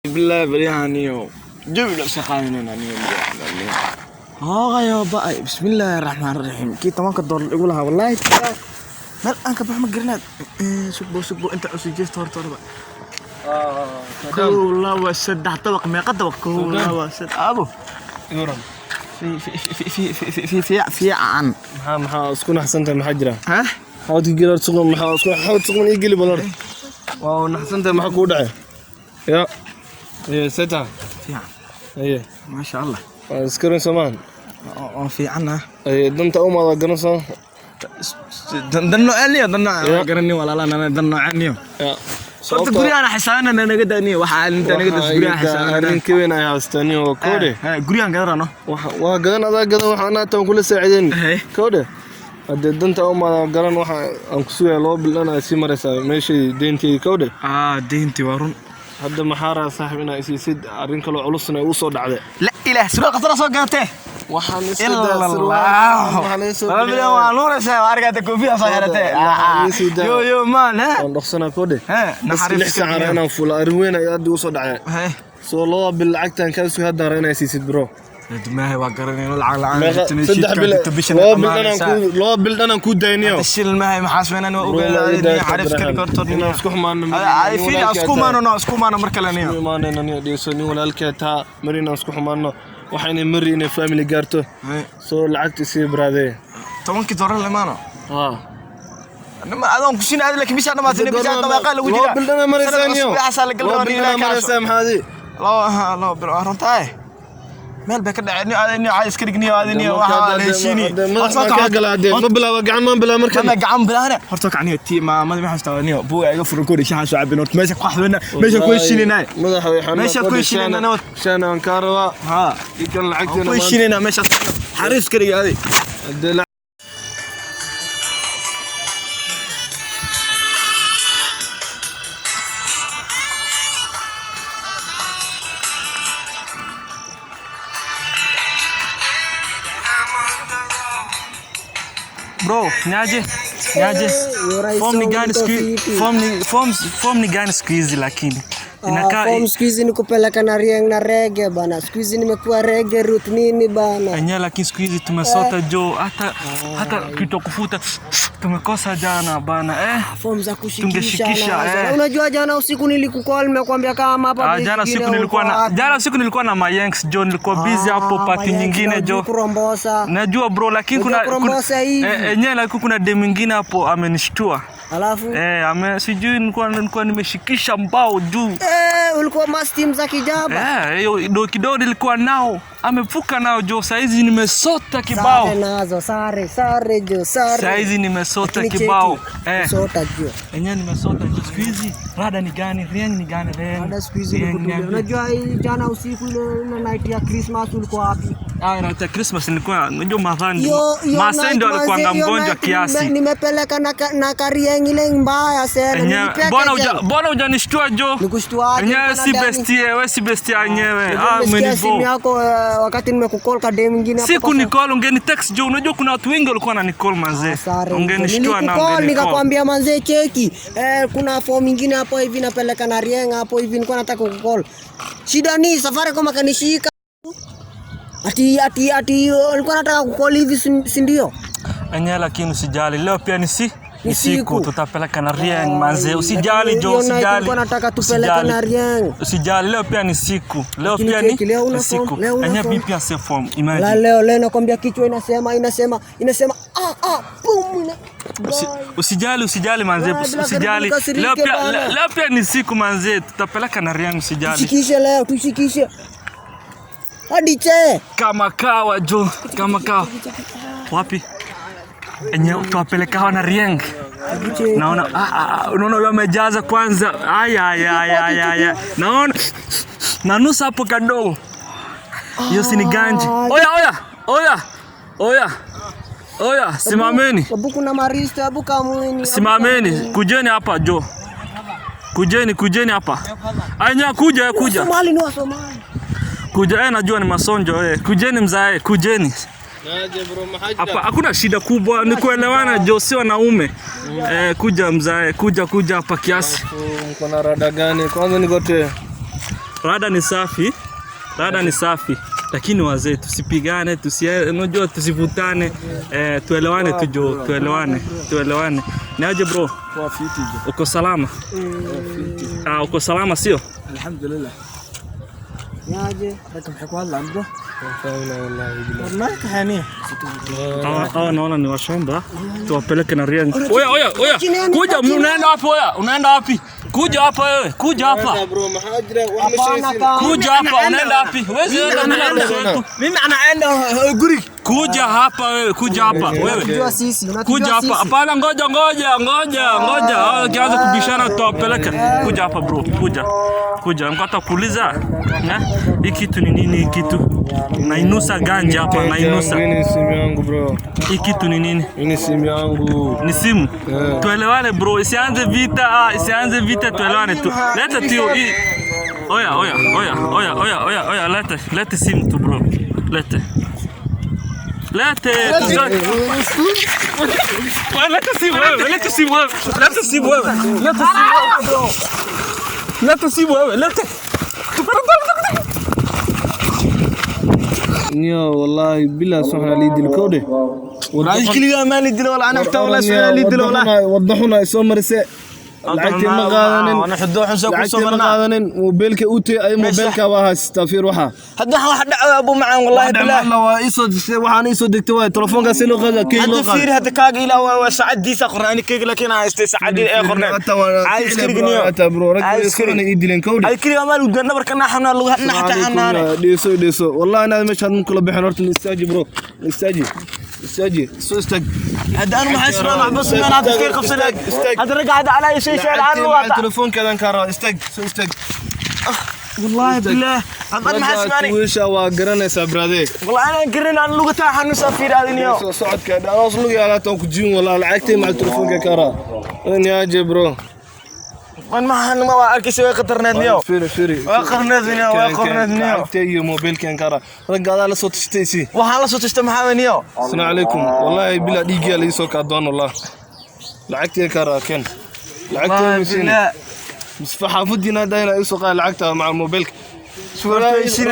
بالله بريانيو جيب لك سخانين انيو يا بقى بسم الله الرحمن الرحيم كي تمام كدور يقولها والله مال انك بحمد قرنات سبو انت اسجلت تور بقى والله وسد طبق ما قد طبق والله وسد ابو يورم في عن maxaa isku naxsantay maxaa jira ها hawd gilar suqan maxaa isku hawd suqan ii gali balad waa naxsantay maxaa ku dhacay ya seta في عن ايه ما شاء الله askarin samaan في عنا danta umada garanaysa دنو عليا دنو قرني ولا لا انا دنو عنيو صوت غري انا حسابنا انا naga daaniyo waxa inta naga das guriga xisaaban arinkii weyn ay haastani oo koode gurigan gadarano waa gadan adag gadan waxaan taan kula saacideyn koode hadda danta umada garan waxa aan ku sugay loo bilana si maraysa meeshii deyntii koode deyntii waa run hadda maxaara saaxiibina isiisid arin kale culusna uu soo dhacday la ilaah suuqa qasra soo gaartay waxaan waa nuuraysa argada koofiya soo yaratay yo man aan dhaqsana koode naxariis saarana fula arin weyn ay aad u soo dhacay soo loo bil lacagtan ka soo hadda inay siisid bro ما هو قرنين لو بلدنا كو داينيو الشيل ما هي محاسبين انا وقال عارف كل كرتون اسكو حمان عارفين اسكو ما انا مركلانيا ما انا ديسوني walaalkeeta marina isku xumaano waxayna marina family gaarto soo lacagti si braade 10 doolar lamaano انما اظن كشين هذا لك مش انا ما تني بجد ما قال وجهه بلدنا مرسانيو لا برو رنتاي meel bay ka dhacay aan caayis ka dhigniyo aadiniyo waxa la heshiini ma ka galaadeen ma bilaawa gacan ma bilaa markan ma gacan bilaana horta kacniyo tiima ma xastaaniyo buu ay furo koori shaxa soo cabin horta meesha ku xadwana meesha ku heshiinayna meesha ku heshiinayna shan aan ka rabaa ha ikan lacagteena ku heshiinayna meesha xariis ka dhigay bro niaje form ni gani siku hizi lakini inakaa form siku hizi ni kupeleka na rieng na reggae bana siku hizi nimekuwa reggae root nini bana anya lakini siku hizi tumesota jo hata kitokufuta tumekosa jana bana form za kushikisha unajua jana usiku nilikucall nimekwambia kama hapa jana usiku nilikuwa na my yanks jo nilikuwa busy hapo party nyingine jo kurombosa najua bro lakini kuna enyewe lakini kuna dem mwingine hapo amenishtua alafu sijui nilikuwa nimeshikisha mbao juu ulikuwa mas team za kijaba hiyo ndo kidogo nilikuwa nao amefuka nao jo saizi nimesota kibao sare nazo sare jo sare saizi nimesota kibao sota jo enyewe nimesota jo siku hizi rada ni gani rieng ni gani rada siku hizi unajua jana usiku ile night ya Christmas ulikuwa wapi night ya Christmas nilikuwa unajua madhani masendo alikuwa mgonjwa kiasi nimepeleka na karieng ile mbaya sana mbona hujanishtua jo nikushtua enyewe si bestie wewe si bestie yenyewe menivo simu yako wakati nimekucall ka dem mwingine hapo siku nicall ungeni text jo unajua kuna watu wengi walikuwa wananicall manze ungenishtua na ungeni nikakwambia manze cheki kuna form nyingine hapo hivi napeleka na rieng hapo hivi nilikuwa nataka kucall shida ni safari kama kanishika ati alikuwa nataka kucall hivi si ndio enyewe lakini usijali leo pia ni siku tutapeleka na rieng manze usijali jo usijali nataka tupeleke na rieng usijali leo pia ni siku leo pia ni siku enyewe mimi pia se form imagine leo nakwambia kichwa inasema boom usijali manze usijali leo pia ni siku manze tutapeleka na rieng usijali tushikishe hadi che kama kawa jo kama kawa wapi enyewe tuwapeleka na rieng naona unaona wewe umejaza kwanza aya naona nanusa hapo kadogo hiyo si ni ganji oya Oya, simameni. Hebu kuna maristo, hebu kamweni. Simameni, kujeni hapa jo. Kujeni hapa. Anya kuja. Somali ni wa Somali. Kuja najua ni masonjo Kujeni mzae, kujeni. Naje bro mahaja. Hapa hakuna shida kubwa, ni kuelewana jo, si wanaume. Kuja mzae, kuja hapa kiasi. Mko na rada gani? Kwanza nikote. Rada ni safi. Lakini wazee tusipigane, unajua tusivutane, tuelewane tu jo, tuelewane. Ni aje bro? Kwa fiti jo. Uko salama? Uko salama sio? Alhamdulillah. Naje. Raka mxiko hadlaan bro. Wallahi kahani. Naona ni washamba. Tuwapeleke na Riang. Oya. Kuja, unaenda wapi? Kuja hapa wewe. Kuja hapa. bro mahajira wameshaisema. Kuja hapa, unaenda wapi? Wewe unaenda. Mimi anaenda guri. Kuja hapa wewe, kuja hapa wewe. Unajua sisi, Kuja hapa. Hapana, ngoja. Kianza kubishana tutawapeleka. Kuja hapa bro, kuja. Mkata kuuliza. Hii kitu ni nini hii kitu? Nainusa ganja hapa, nainusa. Ni simu yangu bro. Hii kitu ni nini? Ni simu yangu. Ni simu. Tuelewane bro, isianze vita, tuelewane tu. Leta tu hii. Oya, leta simu tu bro. Lete. Leta simu wewe. Nio wallahi bila sohna li dil kode. Raaj kaliya ma li dilo wala ana xtaa wala sohna li dilo wala. Wadaxuna soo marisay. lacagtii ma qaadanin wana xidoo xusoo ku soo lacagtii ma qaadanin mobilka u tii ay mobilka waa haystaa fiir waxa hadda waxa dhaca abu macaan wallahi bilaa waa isoo disay waxaan isoo degtay waa telefoonka si loo qaada kii loo qaada fiir hadda kaaga ilaa waa saacadiisa qornaani kaaga laakiin haystay saacadii ay qornaan ay iskirigniyo ata bro rag iskorna idilen kawdi ay kiriga maal udan nabarka naxna lagu naxta xanaana dhiso wallahi ana meeshaan kula bixin horta istaaji bro استاجي استاج هذا انا ما حاسبه محبوس من هذا كثير قفصلك هذا رجع هذا على شيء عنه على التليفون كذا انكر استاج والله بالله انا ما حاسباني ويش واقرنيسا برادي والله انا قرن انا لغتها حنو سافير هذه اليوم صعد كذا اصلا يا لا تنك جين والله لعقتي مع التليفون كرا يا جبرو ما اركي سوي قطرنا اليوم فيري واخرنا اليوم لعقتي موبايل كان كرا رجع على صوت تشتيسي وحاله صوت تشتمحا اليوم السلام عليكم والله بلا ديجي اللي سو كادون والله لعقتي كرا كان لعقتي بالله بس فحافظنا دايره يسوق لعقتها مع موبايلك شو رايك يصير